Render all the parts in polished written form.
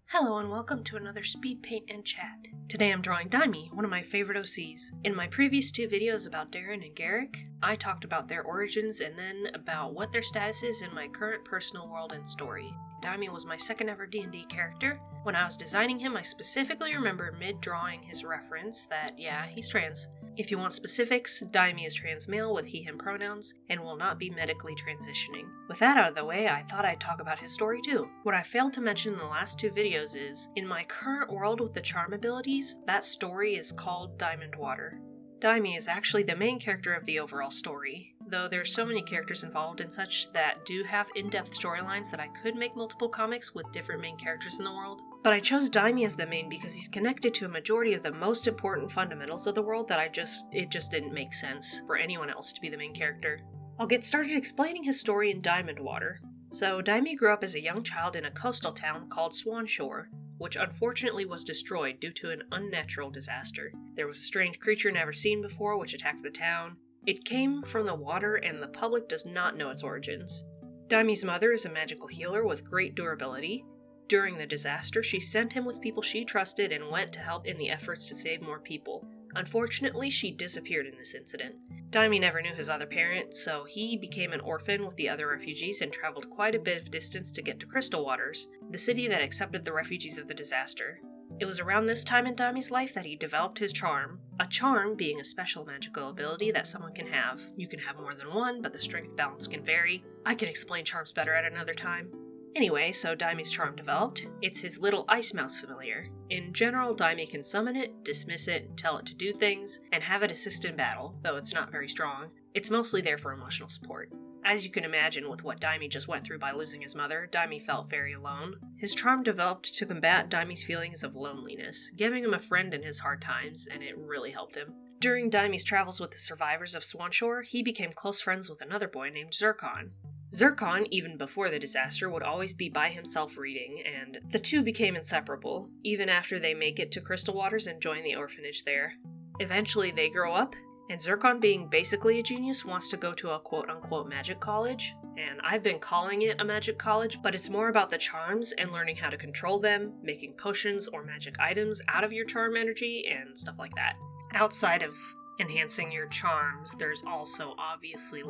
Hello and welcome to another Speed Paint and Chat. Today I'm drawing Dymie, one of my favorite OCs. In my previous two videos about Darren and Garrick, I talked about their origins and then about what their status is in my current personal world and story. Dymie was my second ever D&D character. When I was designing him, I specifically remember mid-drawing his reference that, yeah, he's trans. If you want specifics, Dymie is trans male with he/him pronouns and will not be medically transitioning. With that out of the way, I thought I'd talk about his story too. What I failed to mention in the last two videos is, in my current world with the charm abilities, that story is called Diamond Water. Dymie is actually the main character of the overall story, though there's so many characters involved and such that do have in-depth storylines that I could make multiple comics with different main characters in the world. But I chose Dymie as the main because he's connected to a majority of the most important fundamentals of the world that it just didn't make sense for anyone else to be the main character. I'll get started explaining his story in Diamond Water. So Dymie grew up as a young child in a coastal town called Swanshore, which unfortunately was destroyed due to an unnatural disaster. There was a strange creature never seen before which attacked the town. It came from the water and the public does not know its origins. Dymie's mother is a magical healer with great durability. During the disaster, she sent him with people she trusted and went to help in the efforts to save more people. Unfortunately, she disappeared in this incident. Dymie never knew his other parent, so he became an orphan with the other refugees and traveled quite a bit of distance to get to Crystal Waters, the city that accepted the refugees of the disaster. It was around this time in Dymie's life that he developed his charm, a charm being a special magical ability that someone can have. You can have more than one, but the strength balance can vary. I can explain charms better at another time. Anyway, so Dymie's charm developed. It's his little ice mouse familiar. In general, Dymie can summon it, dismiss it, tell it to do things, and have it assist in battle, though it's not very strong. It's mostly there for emotional support. As you can imagine with what Dymie just went through by losing his mother, Dymie felt very alone. His charm developed to combat Dymie's feelings of loneliness, giving him a friend in his hard times, and it really helped him. During Dymie's travels with the survivors of Swanshore, he became close friends with another boy named Zircon. Zircon, even before the disaster, would always be by himself reading, and the two became inseparable, even after they make it to Crystal Waters and join the orphanage there. Eventually they grow up, and Zircon, being basically a genius, wants to go to a quote-unquote magic college, and I've been calling it a magic college, but it's more about the charms and learning how to control them, making potions or magic items out of your charm energy, and stuff like that. Outside of enhancing your charms, there's also obviously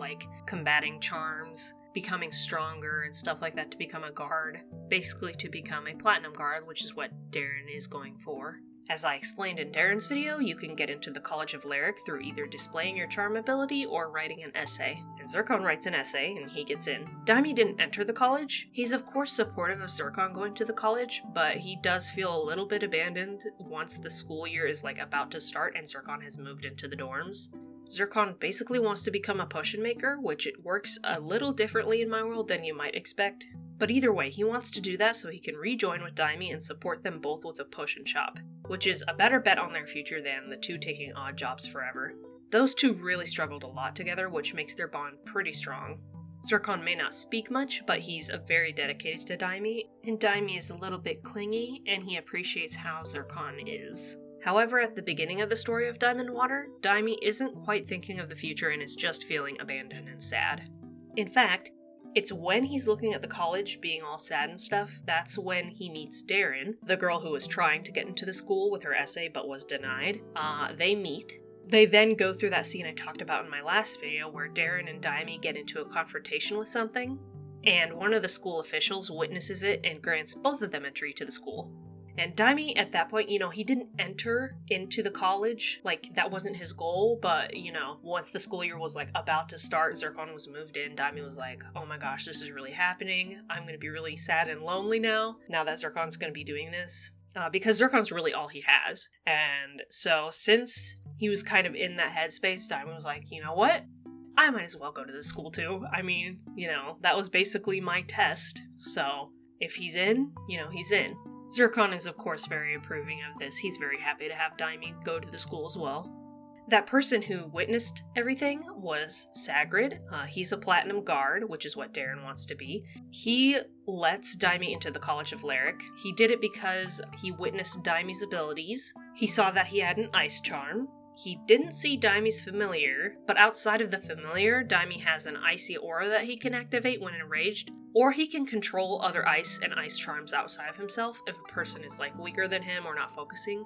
combating charms, becoming stronger and stuff like that to become a guard, basically to become a platinum guard, which is what Darren is going for. As I explained in Darren's video, you can get into the College of Lyric through either displaying your charm ability or writing an essay, and Zircon writes an essay and he gets in. Dymie didn't enter the college. He's of course supportive of Zircon going to the college, but he does feel a little bit abandoned once the school year is about to start and Zircon has moved into the dorms. Zircon basically wants to become a potion maker, which it works a little differently in my world than you might expect. But either way, he wants to do that so he can rejoin with Dymie and support them both with a potion shop, which is a better bet on their future than the two taking odd jobs forever. Those two really struggled a lot together, which makes their bond pretty strong. Zircon may not speak much, but he's very dedicated to Dymie, and Dymie is a little bit clingy, and he appreciates how Zircon is. However, at the beginning of the story of Diamond Water, Dymie isn't quite thinking of the future and is just feeling abandoned and sad. In fact, it's when he's looking at the college being all sad and stuff, that's when he meets Darren, the girl who was trying to get into the school with her essay but was denied. They meet. They then go through that scene I talked about in my last video where Darren and Dymie get into a confrontation with something, and one of the school officials witnesses it and grants both of them entry to the school. And Dymie, at that point, he didn't enter into the college, that wasn't his goal, but, once the school year was, about to start, Zircon was moved in, Dymie was like, oh my gosh, this is really happening, I'm gonna be really sad and lonely now that Zircon's gonna be doing this. Because Zircon's really all he has. And so, since he was kind of in that headspace, Dymie was like, you know what? I might as well go to this school too. I mean, that was basically my test, so if he's in, he's in. Zircon is of course very approving of this. He's very happy to have Dymie go to the school as well. That person who witnessed everything was Sagrid. He's a platinum guard, which is what Darren wants to be. He lets Dymie into the College of Lyric. He did it because he witnessed Dymie's abilities. He saw that he had an ice charm. he didn't see Dymie's familiar, but outside of the familiar, Dymie has an icy aura that he can activate when enraged, or he can control other ice and ice charms outside of himself if a person is like weaker than him or not focusing.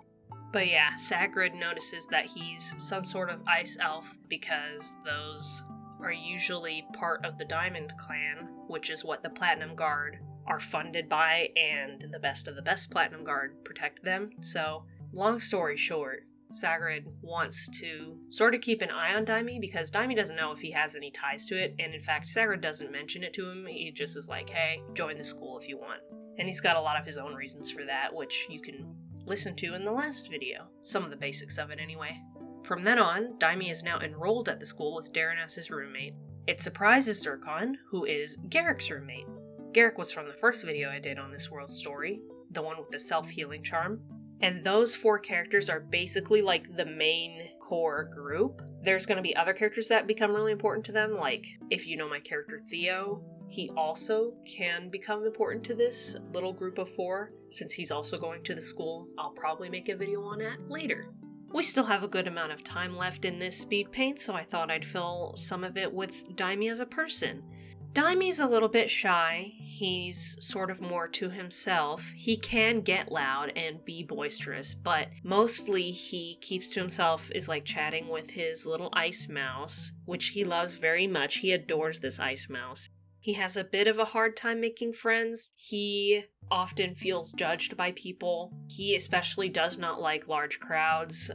But yeah, Sagrid notices that he's some sort of ice elf because those are usually part of the Diamond Clan, which is what the Platinum Guard are funded by, and the best of the best Platinum Guard protect them. So, long story short, Sagrid wants to sort of keep an eye on Dymie because Dymie doesn't know if he has any ties to it, and in fact, Sagrid doesn't mention it to him. He just is like, hey, join the school if you want. And he's got a lot of his own reasons for that, which you can listen to in the last video. Some of the basics of it anyway. From then on, Dymie is now enrolled at the school with Darren as his roommate. It surprises Zircon, who is Garrick's roommate. Garrick was from the first video I did on this world's story, the one with the self-healing charm. And those 4 characters are basically like the main core group. There's going to be other characters that become really important to them, like if you know my character Theo, he also can become important to this little group of 4, since he's also going to the school I'll probably make a video on at later. We still have a good amount of time left in this speed paint, so I thought I'd fill some of it with Dymie as a person. Dymie's a little bit shy. He's sort of more to himself. He can get loud and be boisterous, but mostly he keeps to himself, is like chatting with his little ice mouse, which he loves very much. He adores this ice mouse. He has a bit of a hard time making friends. He often feels judged by people. He especially does not like large crowds.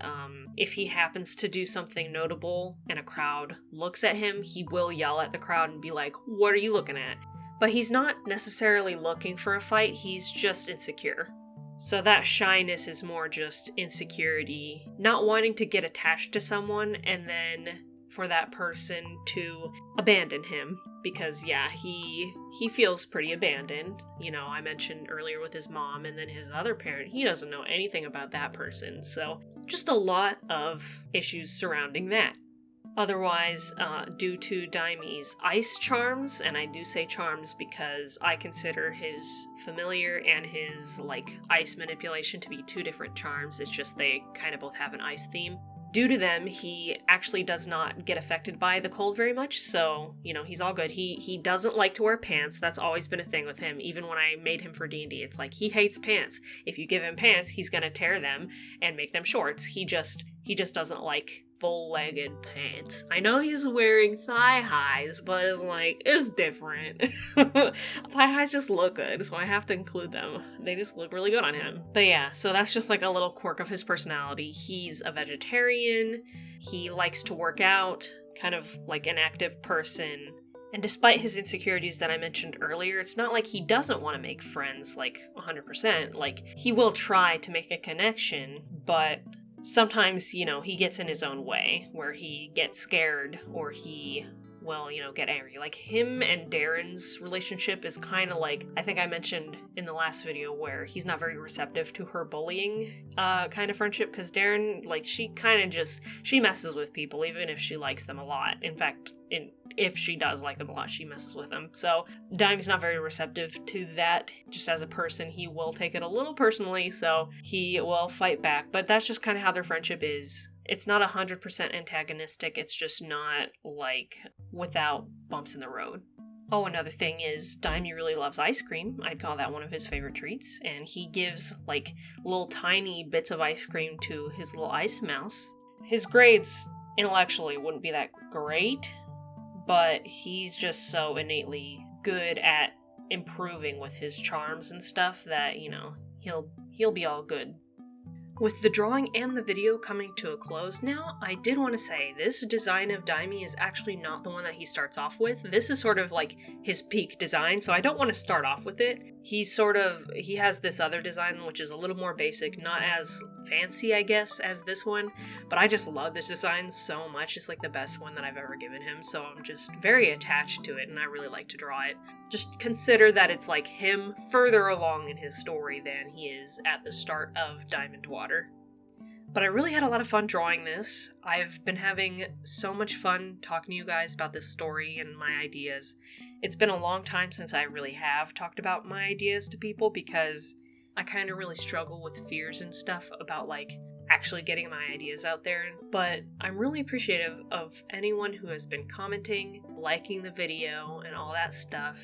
If he happens to do something notable and a crowd looks at him, he will yell at the crowd and be like, "What are you looking at?" But he's not necessarily looking for a fight, he's just insecure. So that shyness is more just insecurity, not wanting to get attached to someone and then for that person to abandon him, because yeah, he feels pretty abandoned. You know, I mentioned earlier with his mom and then his other parent, he doesn't know anything about that person, so just a lot of issues surrounding that. Otherwise, due to Dymie's ice charms, and I do say charms because I consider his familiar and his ice manipulation to be 2 different charms, it's just they kind of both have an ice theme. Due to them, he actually does not get affected by the cold very much, so, you know, he's all good. He doesn't like to wear pants. That's always been a thing with him. Even when I made him for D&D, it's like, he hates pants. If you give him pants, he's gonna tear them and make them shorts. He just doesn't like full-legged pants. I know he's wearing thigh highs, but it's different. Thigh highs just look good, so I have to include them. They just look really good on him. But yeah, so that's just like a little quirk of his personality. He's a vegetarian, he likes to work out, kind of like an active person. And despite his insecurities that I mentioned earlier, it's not like he doesn't want to make friends, 100%. He will try to make a connection, but sometimes, you know, he gets in his own way, where he gets scared, or he will, you know, get angry. Him and Darren's relationship is kind of like, I think I mentioned in the last video, where he's not very receptive to her bullying kind of friendship, because Darren, she kind of just, she messes with people, even if she likes them a lot. In fact, if she does like them a lot, she messes with them. So Dymie's not very receptive to that. Just as a person, he will take it a little personally, so he will fight back. But that's just kind of how their friendship is. It's not 100% antagonistic, it's just not, without bumps in the road. Oh, another thing is, Dymie really loves ice cream. I'd call that one of his favorite treats. And he gives, little tiny bits of ice cream to his little ice mouse. His grades, intellectually, wouldn't be that great, but he's just so innately good at improving with his charms and stuff that, you know, he'll be all good. With the drawing and the video coming to a close now, I did want to say this design of Dymie is actually not the one that he starts off with. This is sort of his peak design, so I don't want to start off with it. He has this other design which is a little more basic, not as fancy, I guess, as this one, but I just love this design so much. It's the best one that I've ever given him, so I'm just very attached to it and I really like to draw it. Just consider that it's him further along in his story than he is at the start of Diamond Water. But I really had a lot of fun drawing this. I've been having so much fun talking to you guys about this story and my ideas. It's been a long time since I really have talked about my ideas to people because I kind of really struggle with fears and stuff about actually getting my ideas out there. But I'm really appreciative of anyone who has been commenting, liking the video, and all that stuff.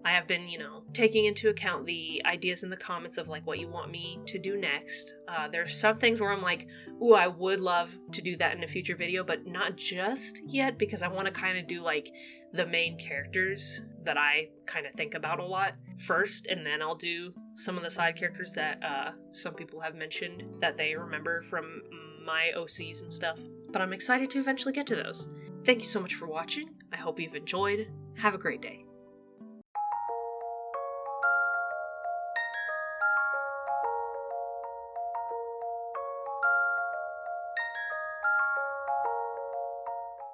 I have been, taking into account the ideas in the comments of like what you want me to do next. There's some things where I'm like, ooh, I would love to do that in a future video, but not just yet, because I want to kind of do like the main characters that I kind of think about a lot first, and then I'll do some of the side characters that some people have mentioned that they remember from my OCs and stuff. But I'm excited to eventually get to those. Thank you so much for watching. I hope you've enjoyed. Have a great day.